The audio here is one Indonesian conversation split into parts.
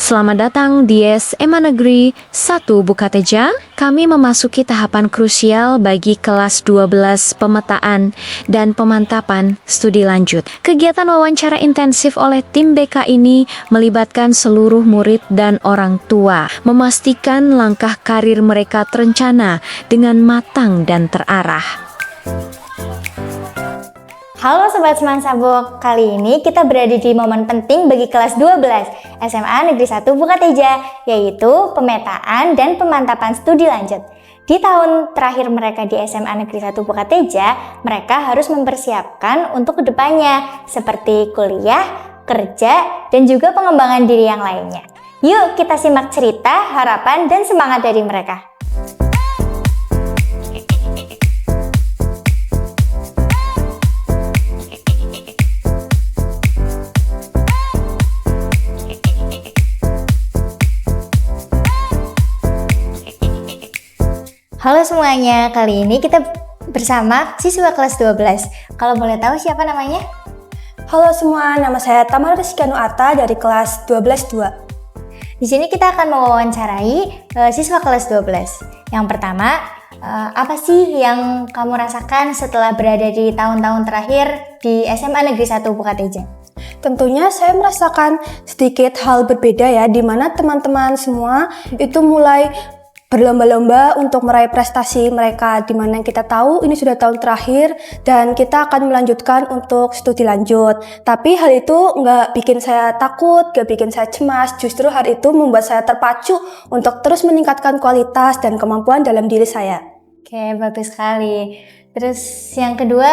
Selamat datang di SMA Negeri 1 Bukateja. Kami memasuki tahapan krusial bagi kelas 12 pemetaan dan pemantapan studi lanjut. Kegiatan wawancara intensif oleh tim BK ini melibatkan seluruh murid dan orang tua, memastikan langkah karir mereka terencana dengan matang dan terarah. Halo Sobat Seman Sabuk, kali ini kita berada di momen penting bagi kelas 12 SMA Negeri 1 Bukateja, yaitu pemetaan dan pemantapan studi lanjut. Di tahun terakhir mereka di SMA Negeri 1 Bukateja, mereka harus mempersiapkan untuk kedepannya, seperti kuliah, kerja, dan juga pengembangan diri yang lainnya. Yuk kita simak cerita, harapan, dan semangat dari mereka. Halo semuanya, kali ini kita bersama siswa kelas 12. Kalau boleh tahu siapa namanya? Halo semua, nama saya Tamara Rizky Anuata dari kelas 12-2. Di sini kita akan mewawancarai siswa kelas 12. Yang pertama, apa sih yang kamu rasakan setelah berada di tahun-tahun terakhir di SMA Negeri 1 Bukateja? Tentunya saya merasakan sedikit hal berbeda ya, di mana teman-teman semua itu mulai berlomba-lomba untuk meraih prestasi mereka, di mana kita tahu ini sudah tahun terakhir dan kita akan melanjutkan untuk studi lanjut. Tapi hal itu nggak bikin saya takut, nggak bikin saya cemas, justru hal itu membuat saya terpacu untuk terus meningkatkan kualitas dan kemampuan dalam diri saya. Oke, bagus sekali. Terus yang kedua,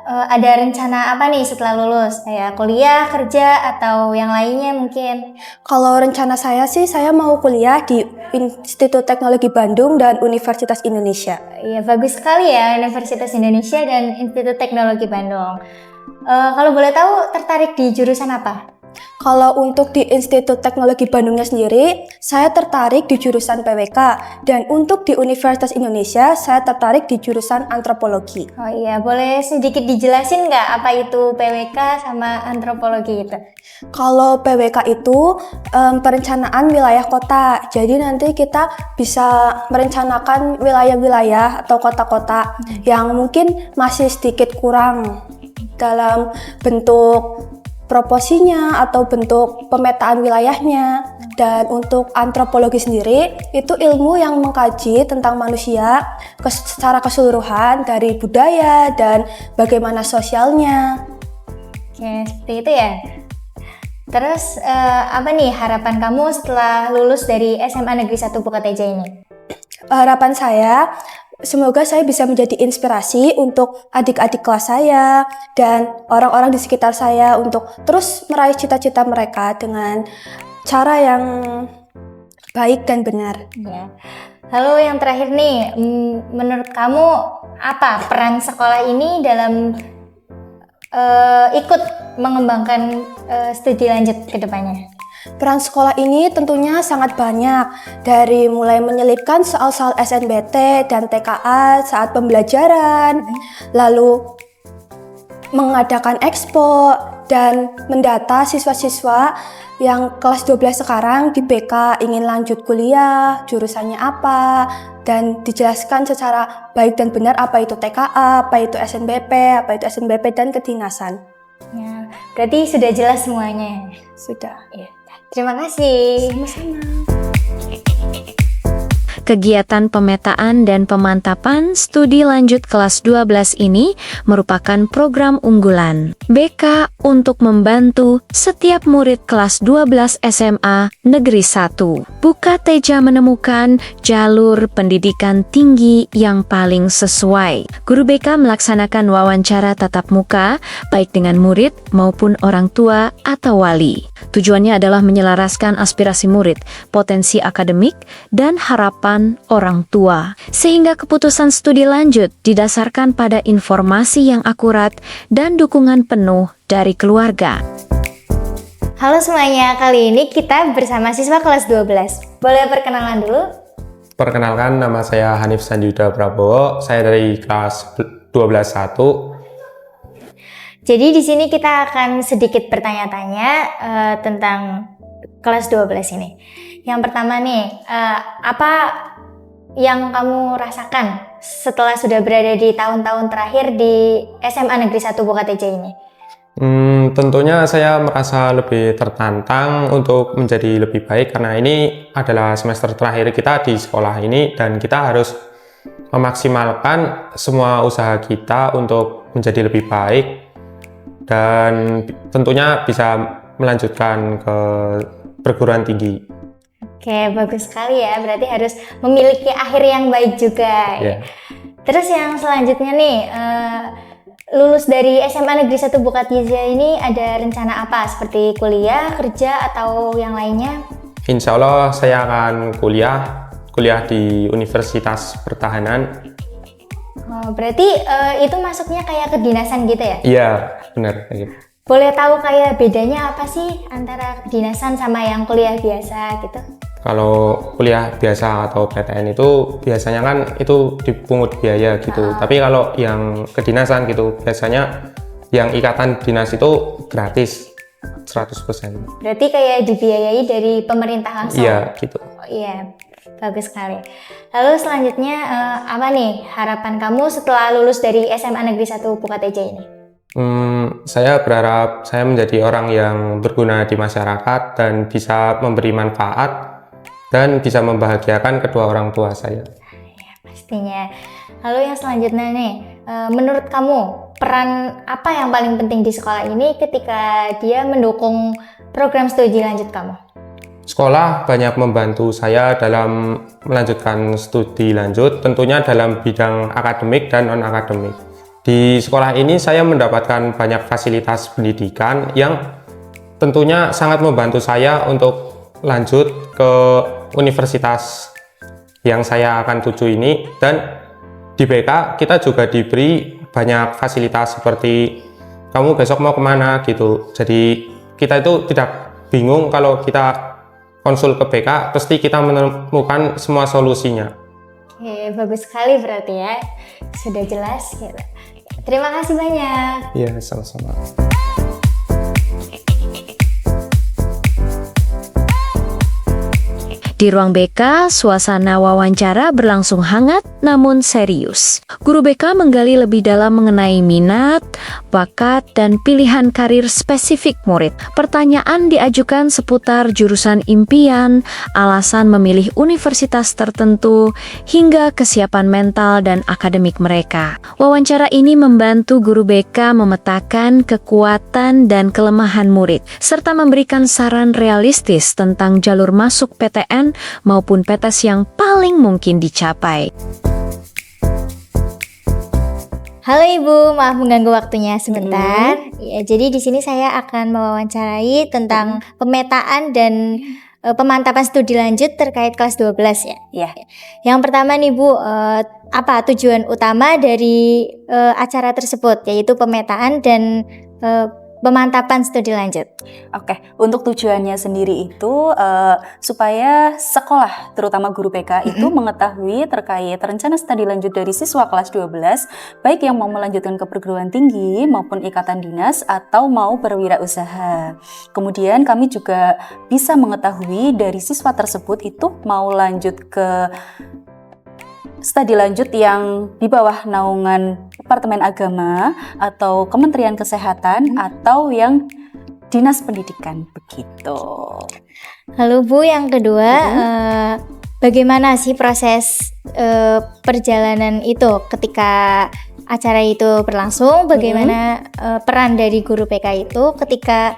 ada rencana apa nih setelah lulus? Kayak kuliah, kerja, atau yang lainnya mungkin? Kalau rencana saya sih, saya mau kuliah di Institut Teknologi Bandung dan Universitas Indonesia. Iya, bagus sekali ya, Universitas Indonesia dan Institut Teknologi Bandung. Kalau boleh tahu, tertarik di jurusan apa? Kalau untuk di Institut Teknologi Bandungnya sendiri, saya tertarik di jurusan PWK, dan untuk di Universitas Indonesia, saya tertarik di jurusan antropologi. Oh iya, boleh sedikit dijelasin nggak apa itu PWK sama antropologi itu? Kalau PWK itu perencanaan wilayah kota, jadi nanti kita bisa merencanakan wilayah-wilayah atau kota-kota yang mungkin masih sedikit kurang dalam bentuk proporsinya atau bentuk pemetaan wilayahnya. Dan untuk antropologi sendiri itu ilmu yang mengkaji tentang manusia secara keseluruhan dari budaya dan bagaimana sosialnya. Oke, seperti itu ya. Terus apa nih harapan kamu setelah lulus dari SMA Negeri 1 Bukateja ini? Harapan saya, semoga saya bisa menjadi inspirasi untuk adik-adik kelas saya dan orang-orang di sekitar saya untuk terus meraih cita-cita mereka dengan cara yang baik dan benar. Ya. Lalu yang terakhir nih, menurut kamu apa peran sekolah ini dalam ikut mengembangkan studi lanjut ke depannya? Peran sekolah ini tentunya sangat banyak, dari mulai menyelipkan soal-soal SNBT dan TKA saat pembelajaran, lalu mengadakan expo dan mendata siswa-siswa yang kelas 12 sekarang di BK ingin lanjut kuliah, jurusannya apa, dan dijelaskan secara baik dan benar apa itu TKA, apa itu SNBP dan kedinasan. Ya, berarti sudah jelas semuanya. Sudah. Ya. Terima kasih. Sama-sama. Kegiatan pemetaan dan pemantapan studi lanjut kelas 12 ini merupakan program unggulan BK untuk membantu setiap murid kelas 12 SMA Negeri 1 Bukateja menemukan jalur pendidikan tinggi yang paling sesuai. Guru BK melaksanakan wawancara tatap muka baik dengan murid maupun orang tua atau wali. Tujuannya adalah menyelaraskan aspirasi murid, potensi akademik, dan harapan orang tua, sehingga keputusan studi lanjut didasarkan pada informasi yang akurat dan dukungan penuh dari keluarga. Halo semuanya, kali ini kita bersama siswa kelas 12. Boleh perkenalan dulu? Perkenalkan, nama saya Hanif Sandiuda Prabowo, saya dari kelas 12-1. Jadi di sini kita akan sedikit bertanya-tanya tentang kelas 12 ini. Yang pertama nih, apa yang kamu rasakan setelah sudah berada di tahun-tahun terakhir di SMA Negeri 1 Bukateja ini? Tentunya saya merasa lebih tertantang untuk menjadi lebih baik karena ini adalah semester terakhir kita di sekolah ini dan kita harus memaksimalkan semua usaha kita untuk menjadi lebih baik dan tentunya bisa melanjutkan ke perguruan tinggi. Oke, bagus sekali ya. Berarti harus memiliki akhir yang baik juga. Yeah. Terus yang selanjutnya nih, lulus dari SMA Negeri 1 Bukateja ini ada rencana apa? Seperti kuliah, kerja, atau yang lainnya? Insya Allah saya akan kuliah di Universitas Pertahanan. Oh, berarti itu masuknya kayak kedinasan gitu ya? Iya, benar. Gitu. Boleh tahu kayak bedanya apa sih antara kedinasan sama yang kuliah biasa gitu? Kalau kuliah biasa atau PTN itu biasanya kan itu dipungut biaya gitu. Tapi kalau yang kedinasan gitu biasanya yang ikatan dinas itu gratis 100%. Berarti kayak dibiayai dari pemerintah langsung? Iya, gitu. Oh, iya, bagus sekali. Lalu selanjutnya apa nih harapan kamu setelah lulus dari SMA Negeri 1 Bukateja ini? Saya berharap saya menjadi orang yang berguna di masyarakat dan bisa memberi manfaat dan bisa membahagiakan kedua orang tua saya. Ya, pastinya. Lalu yang selanjutnya nih, menurut kamu peran apa yang paling penting di sekolah ini ketika dia mendukung program studi lanjut kamu? Sekolah banyak membantu saya dalam melanjutkan studi lanjut, tentunya dalam bidang akademik dan non-akademik. Di sekolah ini saya mendapatkan banyak fasilitas pendidikan yang tentunya sangat membantu saya untuk lanjut ke universitas yang saya akan tuju ini, dan di BK kita juga diberi banyak fasilitas seperti kamu besok mau kemana gitu. Jadi kita itu tidak bingung kalau kita konsul ke BK, pasti kita menemukan semua solusinya. Oke, bagus sekali berarti ya. Sudah jelas gitu. Terima kasih banyak. Iya, sama-sama. Di ruang BK, suasana wawancara berlangsung hangat namun serius. Guru BK menggali lebih dalam mengenai minat, bakat, dan pilihan karir spesifik murid. Pertanyaan diajukan seputar jurusan impian, alasan memilih universitas tertentu, hingga kesiapan mental dan akademik mereka. Wawancara ini membantu guru BK memetakan kekuatan dan kelemahan murid, serta memberikan saran realistis tentang jalur masuk PTN maupun PTS yang paling mungkin dicapai. Halo Ibu, maaf mengganggu waktunya sebentar. Ya, jadi di sini saya akan mewawancarai tentang pemetaan dan pemantapan studi lanjut terkait kelas 12 ya. Ya. Yang pertama nih Bu, apa tujuan utama dari acara tersebut, yaitu pemetaan dan pemantapan studi lanjut? Oke, untuk tujuannya sendiri itu supaya sekolah, terutama guru BK itu mengetahui terkait rencana studi lanjut dari siswa kelas 12, baik yang mau melanjutkan ke perguruan tinggi maupun ikatan dinas atau mau berwirausaha. Kemudian kami juga bisa mengetahui dari siswa tersebut itu mau lanjut ke studi lanjut yang di bawah naungan Departemen Agama atau Kementerian Kesehatan atau yang Dinas Pendidikan begitu. Lalu Bu, yang kedua, bagaimana sih proses perjalanan itu ketika acara itu berlangsung? Bagaimana peran dari guru PK itu ketika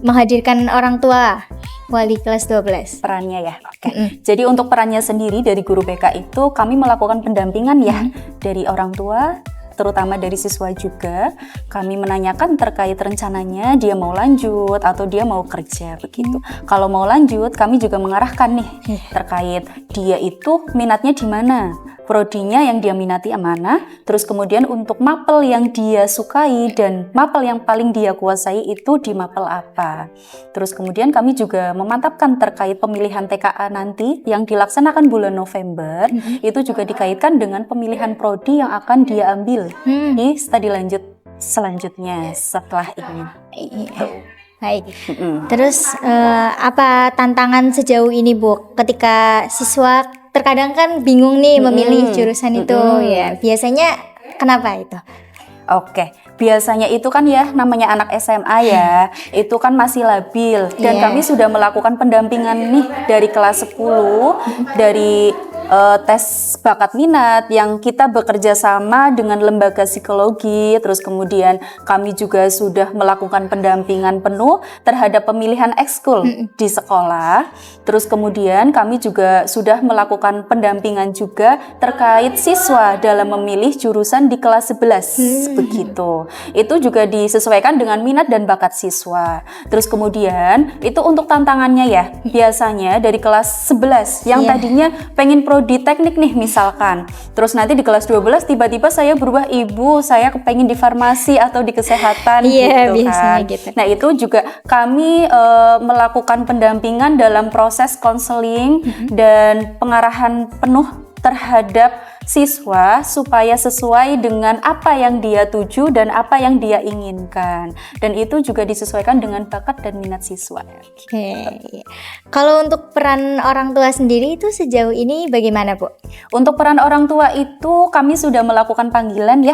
menghadirkan orang tua wali kelas 12? Perannya ya, oke. Jadi untuk perannya sendiri dari guru BK itu kami melakukan pendampingan ya dari orang tua, terutama dari siswa juga. Kami menanyakan terkait rencananya dia mau lanjut atau dia mau kerja begitu. Kalau mau lanjut kami juga mengarahkan nih terkait dia itu minatnya di mana, prodinya yang dia minati mana, terus kemudian untuk mapel yang dia sukai dan mapel yang paling dia kuasai itu di mapel apa. Terus kemudian kami juga memantapkan terkait pemilihan TKA nanti yang dilaksanakan bulan November, itu juga dikaitkan dengan pemilihan prodi yang akan dia ambil di studi lanjut selanjutnya setelah ini. Baik. Terus apa tantangan sejauh ini Bu? Ketika siswa terkadang kan bingung nih memilih jurusan itu ya. Biasanya kenapa itu? Oke, biasanya itu kan ya namanya anak SMA ya, itu kan masih labil dan kami sudah melakukan pendampingan nih dari kelas 10 dari tes bakat minat yang kita bekerja sama dengan lembaga psikologi, terus kemudian kami juga sudah melakukan pendampingan penuh terhadap pemilihan ekskul di sekolah, terus kemudian kami juga sudah melakukan pendampingan juga terkait siswa dalam memilih jurusan di kelas 11 begitu. Itu juga disesuaikan dengan minat dan bakat siswa. Terus kemudian itu untuk tantangannya ya, biasanya dari kelas 11 yang tadinya pengen prodi teknik nih misalkan, terus nanti di kelas 12 tiba-tiba saya berubah, ibu saya kepengen di farmasi atau di kesehatan gitu kan. Gitu. Nah itu juga kami melakukan pendampingan dalam proses konseling dan pengarahan penuh terhadap siswa supaya sesuai dengan apa yang dia tuju dan apa yang dia inginkan, dan itu juga disesuaikan dengan bakat dan minat siswa. Oke. Kalau untuk peran orang tua sendiri itu sejauh ini bagaimana Bu? Untuk peran orang tua itu kami sudah melakukan panggilan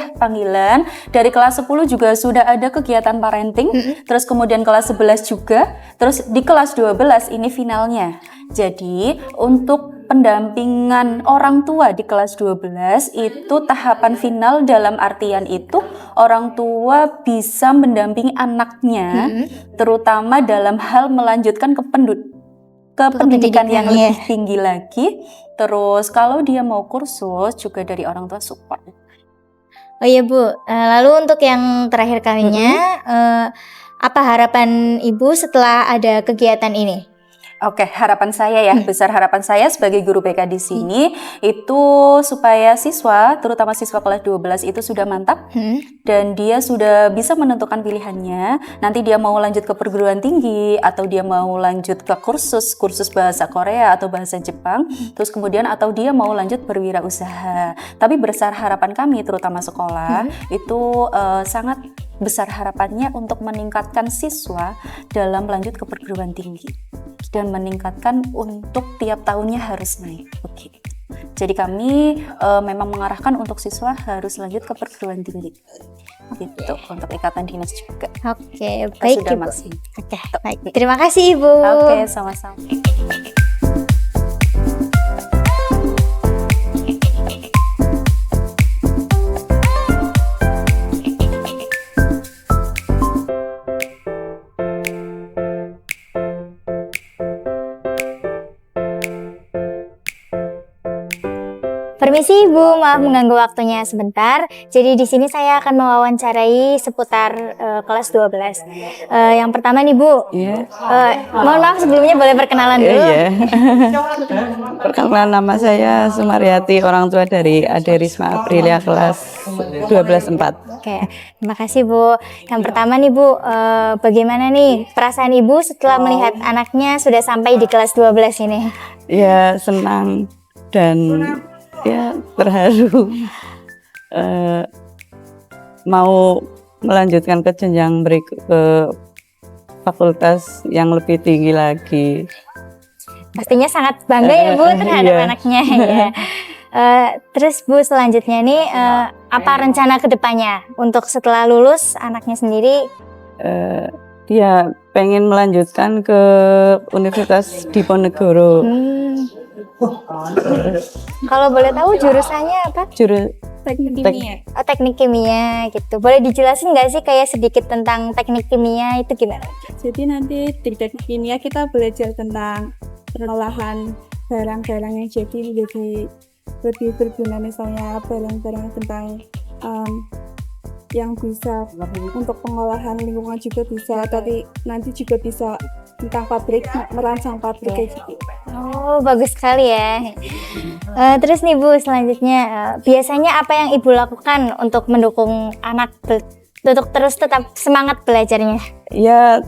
dari kelas 10 juga sudah ada kegiatan parenting, terus kemudian kelas 11 juga, terus di kelas 12 ini finalnya. Jadi untuk pendampingan orang tua di kelas 12 itu tahapan final, dalam artian itu orang tua bisa mendampingi anaknya terutama dalam hal melanjutkan ke pendidikan yang lebih tinggi lagi. Terus kalau dia mau kursus juga dari orang tua support. Oh iya Bu, lalu untuk yang terakhir kalinya apa harapan Ibu setelah ada kegiatan ini? Oke, harapan saya ya, besar harapan saya sebagai guru BK di sini itu supaya siswa, terutama siswa kelas 12 itu sudah mantap dan dia sudah bisa menentukan pilihannya. Nanti dia mau lanjut ke perguruan tinggi atau dia mau lanjut ke kursus bahasa Korea atau bahasa Jepang, terus kemudian atau dia mau lanjut berwirausaha. Tapi besar harapan kami terutama sekolah itu sangat besar harapannya untuk meningkatkan siswa dalam lanjut ke perguruan tinggi dan meningkatkan untuk tiap tahunnya harus naik. Oke. Jadi kami memang mengarahkan untuk siswa harus lanjut ke perguruan tinggi. Gitu untuk ikatan dinas juga. Oke, baik sudah Ibu. Oke, Baik. Terima kasih Ibu. Oke, sama-sama. Permisi Ibu, maaf mengganggu waktunya sebentar. Jadi di sini saya akan mewawancarai seputar kelas 12. Yang pertama nih Bu. Iya. Mohon maaf sebelumnya boleh perkenalan dulu. Iya. Perkenalkan, nama saya Sumaryati, orang tua dari Ade Risma Aprilia kelas 12/4. Oke, terima kasih Bu. Yang pertama nih Bu, bagaimana nih perasaan Ibu setelah melihat anaknya sudah sampai di kelas 12 ini? Ya, senang dan ya terharu. Mau melanjutkan ke jenjang berikut, ke fakultas yang lebih tinggi lagi. Pastinya sangat bangga ya Bu terhadap anaknya ya. Terus Bu, selanjutnya nih apa rencana kedepannya untuk setelah lulus anaknya sendiri? Dia pengen melanjutkan ke Universitas Diponegoro. Kalau boleh tahu jurusannya apa? Teknik kimia. Oh, teknik kimia gitu. Boleh dijelasin nggak sih kayak sedikit tentang teknik kimia itu gimana? Jadi nanti di teknik kimia kita belajar tentang pengolahan barang-barang yang jadi menjadi lebih berguna, misalnya barang-barang tentang yang bisa untuk pengolahan lingkungan juga bisa, tapi nanti juga bisa tentang pabrik, merancang pabrik kayak gitu. Oh, bagus sekali ya. Terus nih Bu, selanjutnya biasanya apa yang Ibu lakukan untuk mendukung anak untuk terus tetap semangat belajarnya? Ya,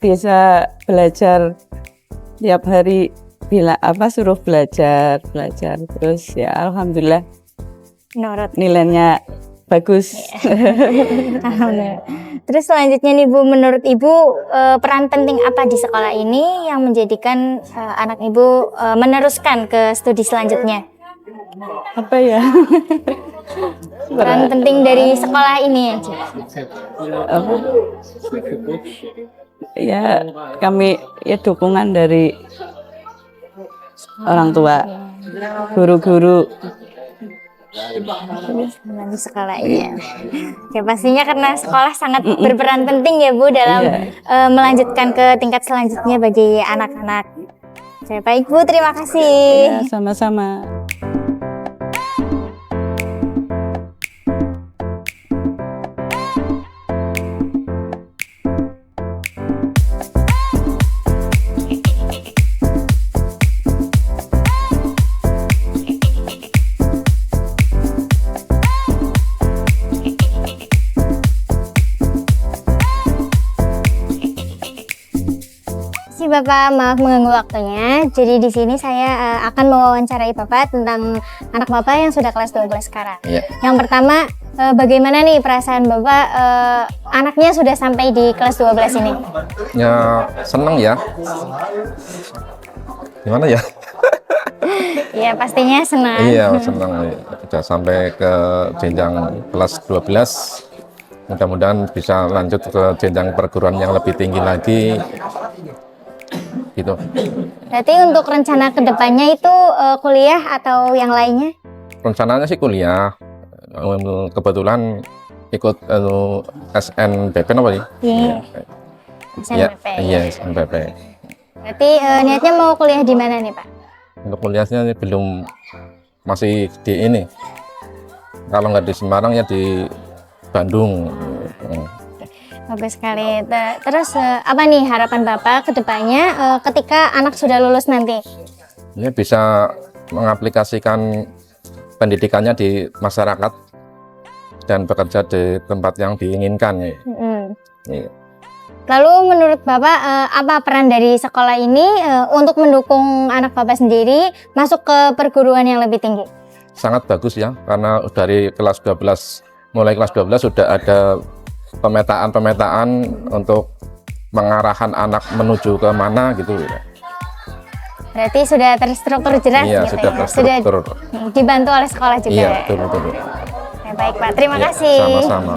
bisa belajar tiap hari, suruh belajar terus ya alhamdulillah Nurut. nilainya bagus. Alhamdulillah. Terus selanjutnya nih Bu, menurut Ibu peran penting apa di sekolah ini yang menjadikan anak Ibu meneruskan ke studi selanjutnya? Apa ya? Peran penting dari sekolah ini aja. Apa? Ya, kami ya dukungan dari orang tua, guru-guru. Di sekolah ini. Oke, pastinya karena sekolah sangat berperan penting ya Bu dalam melanjutkan ke tingkat selanjutnya bagi anak-anak. Oke, baik Bu, terima kasih. Ya, sama-sama. Bapak, maaf mengganggu waktunya. Jadi di sini saya akan mewawancarai Bapak tentang anak Bapak yang sudah kelas 12 sekarang. Iya. Yang pertama, bagaimana nih perasaan Bapak anaknya sudah sampai di kelas 12 ini? Ya seneng ya. Gimana ya? Ya pastinya senang. Iya seneng. Sudah sampai ke jenjang kelas 12. Mudah-mudahan bisa lanjut ke jenjang perguruan yang lebih tinggi lagi. Gitu. Berarti untuk rencana kedepannya itu kuliah atau yang lainnya? Rencananya sih kuliah. Kebetulan ikut SNBP apa sih? Iya. SNBP. Iya, SNBP. Berarti niatnya mau kuliah di mana nih Pak? Untuk kuliahnya belum, masih di ini. Kalau nggak di Semarang ya di Bandung. Bagus sekali. Terus apa nih harapan Bapak ke depannya ketika anak sudah lulus nanti? Ya bisa mengaplikasikan pendidikannya di masyarakat dan bekerja di tempat yang diinginkan. Ya. Lalu menurut Bapak apa peran dari sekolah ini untuk mendukung anak Bapak sendiri masuk ke perguruan yang lebih tinggi? Sangat bagus ya, karena dari kelas 12, mulai kelas 12 sudah ada pemetaan untuk pengarahan anak menuju ke mana gitu. Berarti sudah terstruktur jelas Iya, gitu sudah ya? terstruktur. Sudah dibantu oleh sekolah juga. Iya, betul. Ya, baik Pak, terima Ya, kasih. sama-sama.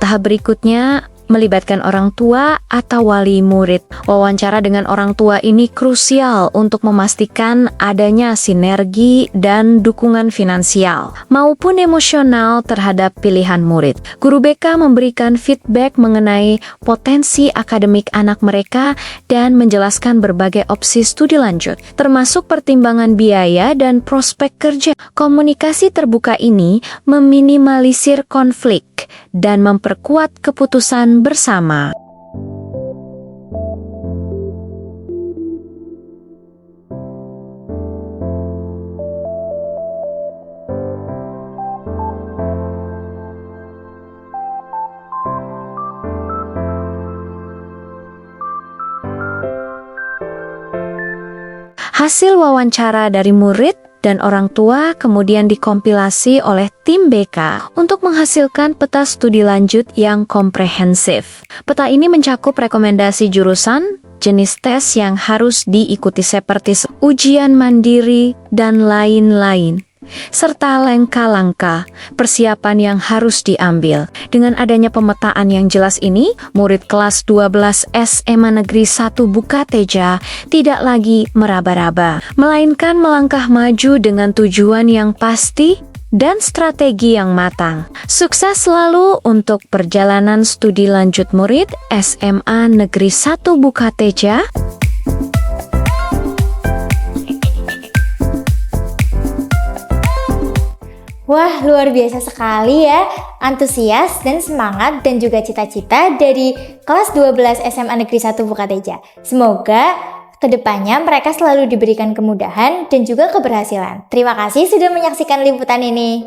Tahap berikutnya melibatkan orang tua atau wali murid. Wawancara dengan orang tua ini krusial untuk memastikan adanya sinergi dan dukungan finansial maupun emosional terhadap pilihan murid. Guru BK memberikan feedback mengenai potensi akademik anak mereka dan menjelaskan berbagai opsi studi lanjut, termasuk pertimbangan biaya dan prospek kerja. Komunikasi terbuka ini meminimalisir konflik dan memperkuat keputusan bersama. Hasil wawancara dari murid dan orang tua kemudian dikompilasi oleh tim BK untuk menghasilkan peta studi lanjut yang komprehensif. Peta ini mencakup rekomendasi jurusan, jenis tes yang harus diikuti seperti ujian mandiri, dan lain-lain, serta langkah-langkah persiapan yang harus diambil. Dengan adanya pemetaan yang jelas ini, murid kelas 12 SMA Negeri 1 Bukateja tidak lagi meraba-raba, melainkan melangkah maju dengan tujuan yang pasti dan strategi yang matang. Sukses selalu untuk perjalanan studi lanjut murid SMA Negeri 1 Bukateja. Wah, luar biasa sekali ya, antusias dan semangat dan juga cita-cita dari kelas 12 SMA Negeri 1 Bukateja. Semoga kedepannya mereka selalu diberikan kemudahan dan juga keberhasilan. Terima kasih sudah menyaksikan liputan ini.